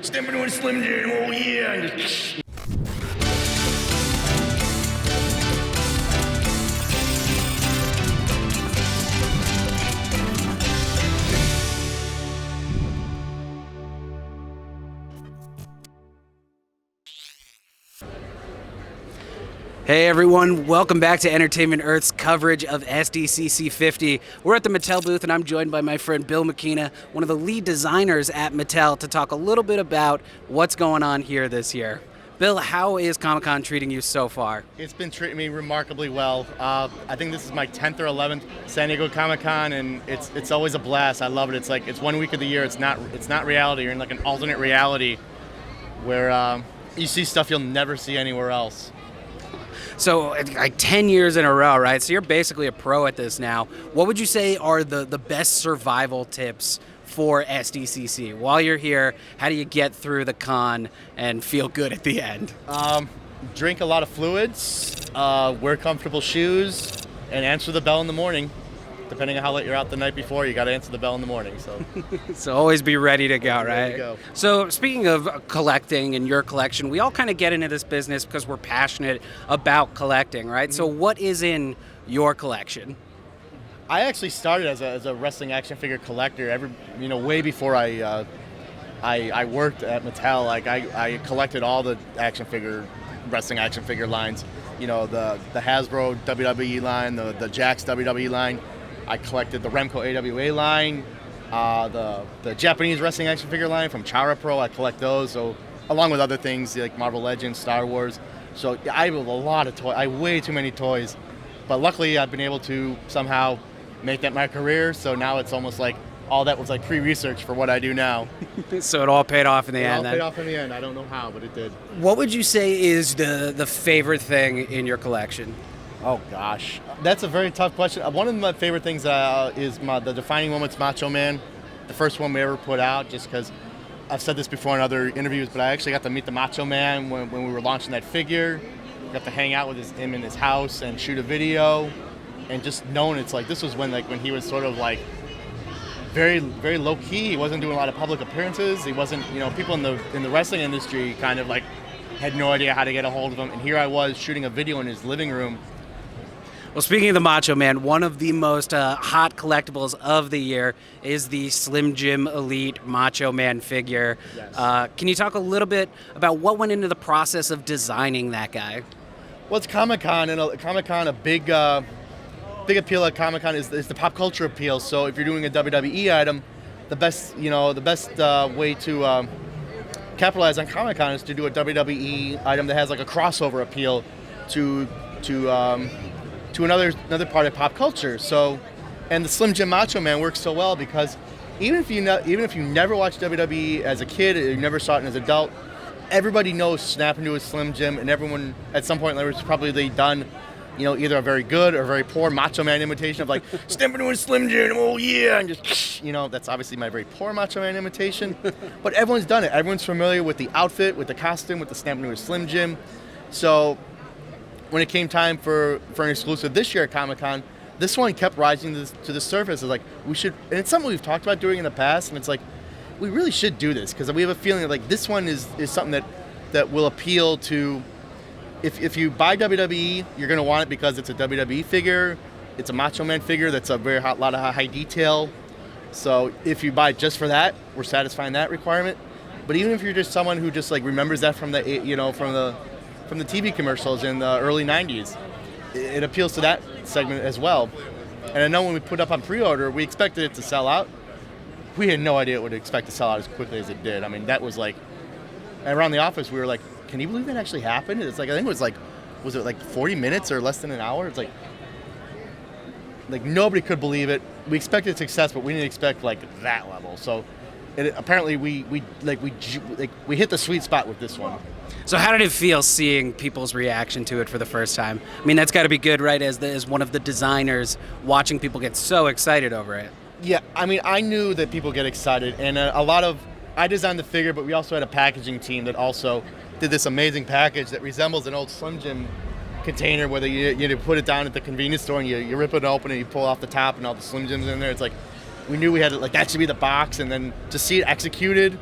Step into a Slim Jim, oh yeah. And just Hey everyone, welcome back to Entertainment Earth's coverage of SDCC 50. We're at the Mattel booth and I'm joined by my friend Bill Miekina, one of the lead designers at Mattel, to talk a little bit about what's going on here this year. Bill, how is Comic-Con treating you so far? It's been treating me remarkably well. I think this is my 10th or 11th San Diego Comic-Con, and it's always a blast. I love it. It's like it's 1 week of the year. It's not reality. You're in like an alternate reality where you see stuff you'll never see anywhere else. So, like 10 years in a row, right? So you're basically a pro at this now. What would you say are the best survival tips for SDCC? While you're here, how do you get through the con and feel good at the end? Drink a lot of fluids, wear comfortable shoes, and answer the bell in the morning. Depending on how late you're out the night before, you got to answer the bell in the morning. So, So always be ready to go, right? Ready to go. So speaking of collecting and your collection, we all kind of get into this business because we're passionate about collecting, right? Mm-hmm. So what is in your collection? I actually started as a wrestling action figure collector. Way before I worked at Mattel. Like I collected all the wrestling action figure lines. You know, the Hasbro WWE line, the Jakks WWE line. I collected the Remco AWA line, the Japanese wrestling action figure line from Chara Pro. I collect those, so along with other things like Marvel Legends, Star Wars. So I have a lot of toys. I have way too many toys, but luckily I've been able to somehow make that my career. So now it's almost like all that was like pre-research for what I do now. So it all paid off in the end. It all paid off in the end. I don't know how, but it did. What would you say is the favorite thing in your collection? Oh gosh, that's a very tough question. One of my favorite things is the defining moments Macho Man, the first one we ever put out. Just because I've said this before in other interviews, but I actually got to meet the Macho Man when we were launching that figure. Got to hang out with him in his house and shoot a video, and just knowing it's like this was when he was sort of like very very low key. He wasn't doing a lot of public appearances. He wasn't, people in the wrestling industry kind of like had no idea how to get a hold of him. And here I was shooting a video in his living room. Well, speaking of the Macho Man, one of the most hot collectibles of the year is the Slim Jim Elite Macho Man figure. Yes. Can you talk a little bit about what went into the process of designing that guy? Well, it's Comic-Con, and a big appeal at Comic-Con is the pop culture appeal. So if you're doing a WWE item, the best way to capitalize on Comic-Con is to do a WWE item that has like a crossover appeal to another part of pop culture. So, and the Slim Jim Macho Man works so well because even if you never watched WWE as a kid, or you never saw it as an adult, everybody knows Snap into a Slim Jim, and everyone at some point has probably done, either a very good or very poor Macho Man imitation of like step into a Slim Jim, oh yeah, and just that's obviously my very poor Macho Man imitation, but everyone's done it. Everyone's familiar with the outfit, with the costume, with the snap into a Slim Jim. So when it came time for an exclusive this year at Comic-Con, this one kept rising to the surface. It's like we should, and it's something we've talked about doing in the past, and it's like we really should do this because we have a feeling that like this one is something that will appeal to. If you buy WWE, you're going to want it because it's a WWE figure. It's a Macho Man figure that's a lot of high detail. So if you buy just for that, we're satisfying that requirement. But even if you're just someone who just like remembers that from the TV commercials in the early 90s, it appeals to that segment as well. And I know when we put up on pre-order, we expected it to sell out. We had no idea it would expect to sell out as quickly as it did. I mean, that was like, around the office, we were like, can you believe that actually happened? It's like, I think was it like 40 minutes or less than an hour? It's like nobody could believe it. We expected success, but we didn't expect like that level. So apparently we hit the sweet spot with this one. So how did it feel seeing people's reaction to it for the first time? I mean, that's got to be good, right? As one of the designers, watching people get so excited over it. Yeah, I mean, I knew that people get excited, and I designed the figure, but we also had a packaging team that also did this amazing package that resembles an old Slim Jim container, where you put it down at the convenience store and you rip it open and you pull off the top and all the Slim Jims in there. It's like we knew we had that should be the box, and then to see it executed.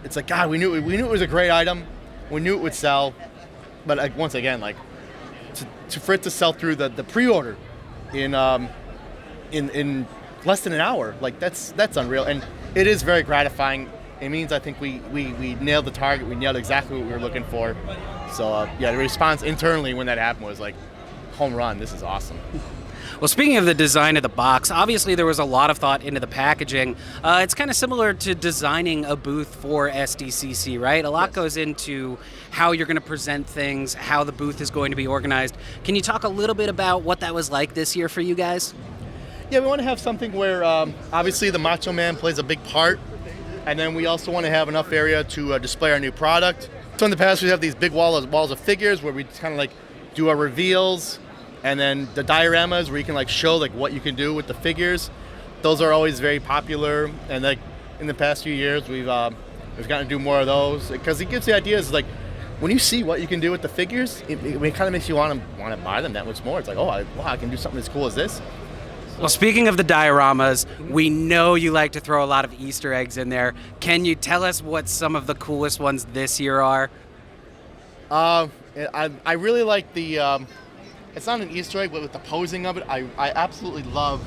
It's like, God, we knew it was a great item. We knew it would sell. But like, once again, like for it to sell through the pre-order in less than an hour, like that's unreal. And it is very gratifying. It means I think we nailed the target. We nailed exactly what we were looking for. So yeah, the response internally when that happened was like, home run. This is awesome. Well, speaking of the design of the box, obviously there was a lot of thought into the packaging. It's kind of similar to designing a booth for SDCC, right? A lot Yes. goes into how you're going to present things, how the booth is going to be organized. Can you talk a little bit about what that was like this year for you guys? Yeah, we want to have something where obviously the Macho Man plays a big part, and then we also want to have enough area to display our new product. So in the past we have these big walls of figures where we kind of like do our reveals, and then the dioramas where you can like show like what you can do with the figures. Those are always very popular, and like in the past few years we've gotten to do more of those because it gives the ideas like when you see what you can do with the figures, it kind of makes you want to buy them that much more. It's like, oh, I can do something as cool as this. Well, speaking of the dioramas, we know you like to throw a lot of Easter eggs in there. Can you tell us what some of the coolest ones this year are? I really like the. It's not an Easter egg, but with the posing of it, I absolutely love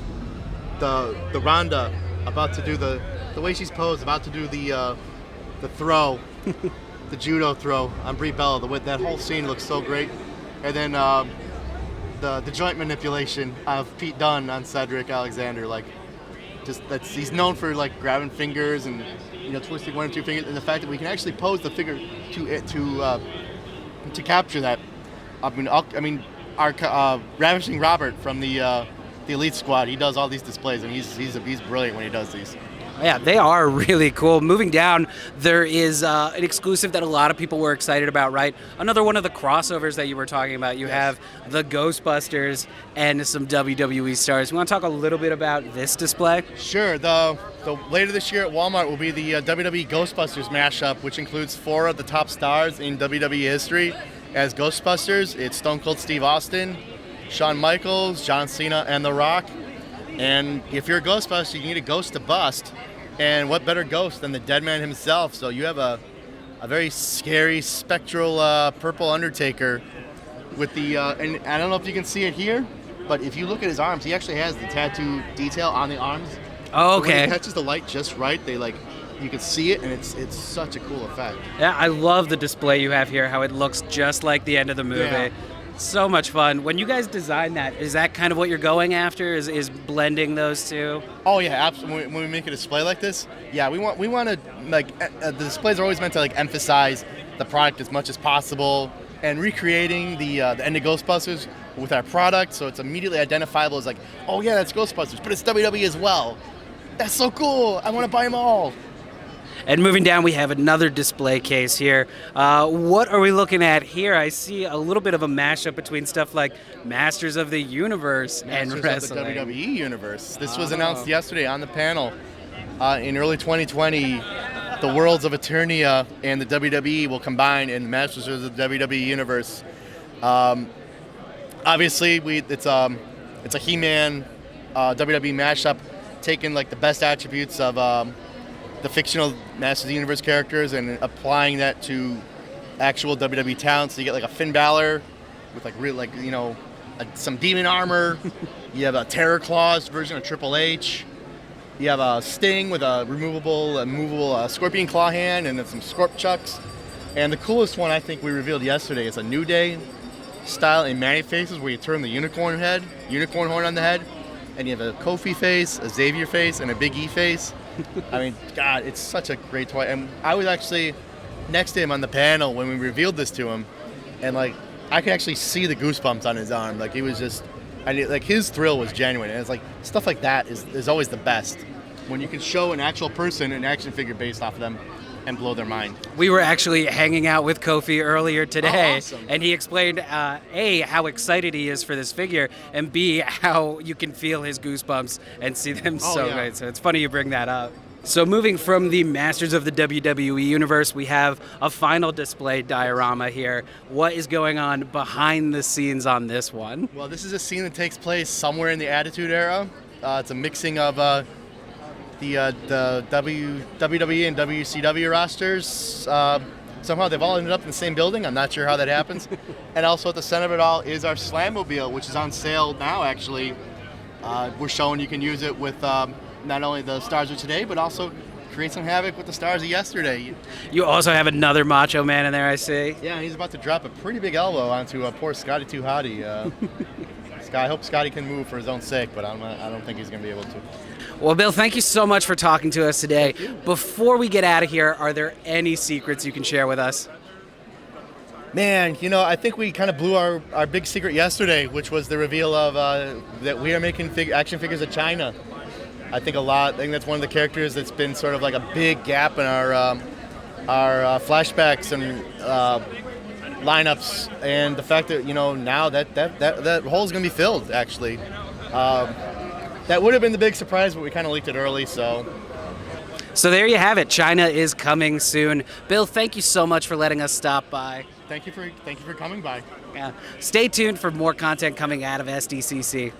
the Rhonda about to do the way she's posed, about to do the throw, the judo throw on Brie Bella. That whole scene looks so great, and then the joint manipulation of Pete Dunne on Cedric Alexander, like he's known for like grabbing fingers and twisting one or two fingers, and the fact that we can actually pose the figure to capture that. I mean, our Ravishing Robert from the Elite Squad, he does all these displays, and he's brilliant when he does these. Yeah, they are really cool. Moving down, there is an exclusive that a lot of people were excited about, right? Another one of the crossovers that you were talking about. You have the Ghostbusters and some WWE stars. You want to talk a little bit about this display? Sure. The later this year at Walmart will be the WWE Ghostbusters mashup, which includes 4 of the top stars in WWE history as Ghostbusters. It's Stone Cold Steve Austin, Shawn Michaels, John Cena, and The Rock. And if you're a Ghostbuster, you need a ghost to bust. And what better ghost than the dead man himself? So you have a very scary, spectral purple Undertaker with the, and I don't know if you can see it here, but if you look at his arms, he actually has the tattoo detail on the arms. Oh, okay. When it okay. catches the light just right, you can see it, and it's such a cool effect. Yeah, I love the display you have here, how it looks just like the end of the movie. Yeah. So much fun. When you guys design that, is that kind of what you're going after? Is blending those two? Oh yeah, absolutely. When we make a display like this, yeah, we want to like the displays are always meant to like emphasize the product as much as possible, and recreating the end of Ghostbusters with our product, so it's immediately identifiable as like, oh yeah, that's Ghostbusters, but it's WWE as well. That's so cool. I want to buy them all. And moving down, we have another display case here. What are we looking at here? I see a little bit of a mashup between stuff like Masters of the Universe and wrestling. Of the WWE Universe. This was announced yesterday on the panel. In early 2020, the worlds of Eternia and the WWE will combine in Masters of the WWE Universe. Obviously, it's a He-Man WWE mashup, taking like the best attributes of the fictional Masters of the Universe characters and applying that to actual WWE talent. So you get like a Finn Balor with some demon armor. You have a Terror Claws version of Triple H. You have a Sting with a movable Scorpion Claw hand and then some Scorp Chucks. And the coolest one I think we revealed yesterday is a New Day style in Manny faces where you turn the unicorn horn on the head, and you have a Kofi face, a Xavier face, and a Big E face. I mean, God, it's such a great toy. And I was actually next to him on the panel when we revealed this to him, and like I could actually see the goosebumps on his arm. Like he was just, his thrill was genuine. And it's like stuff like that is always the best when you can show an actual person an action figure based off of them and blow their mind. We were actually hanging out with Kofi earlier today, Oh, awesome. and he explained A, how excited he is for this figure, and B, how you can feel his goosebumps and see them so yeah. great. So it's funny you bring that up. So moving from the Masters of the WWE Universe, we have a final display diorama here. What is going on behind the scenes on this one? Well, this is a scene that takes place somewhere in the Attitude Era. It's a mixing of WWE and WCW rosters. Somehow they've all ended up in the same building. I'm not sure how that happens. And also at the center of it all is our Slammobile, which is on sale now, actually. We're showing you can use it with not only the stars of today, but also create some havoc with the stars of yesterday. You also have another Macho Man in there, I see. Yeah, he's about to drop a pretty big elbow onto poor Scotty Too Hottie. I hope Scotty can move for his own sake, but I don't think he's going to be able to. Well, Bill, thank you so much for talking to us today. Before we get out of here, are there any secrets you can share with us? Man, I think we kind of blew our big secret yesterday, which was the reveal of that we are making action figures of China. I think that's one of the characters that's been sort of like a big gap in our flashbacks and lineups, and the fact that now that hole is going to be filled. Actually, that would have been the big surprise, but we kind of leaked it early. So there you have it. China is coming soon. Bill, thank you so much for letting us stop by. Thank you for coming by. Yeah. Stay tuned for more content coming out of SDCC.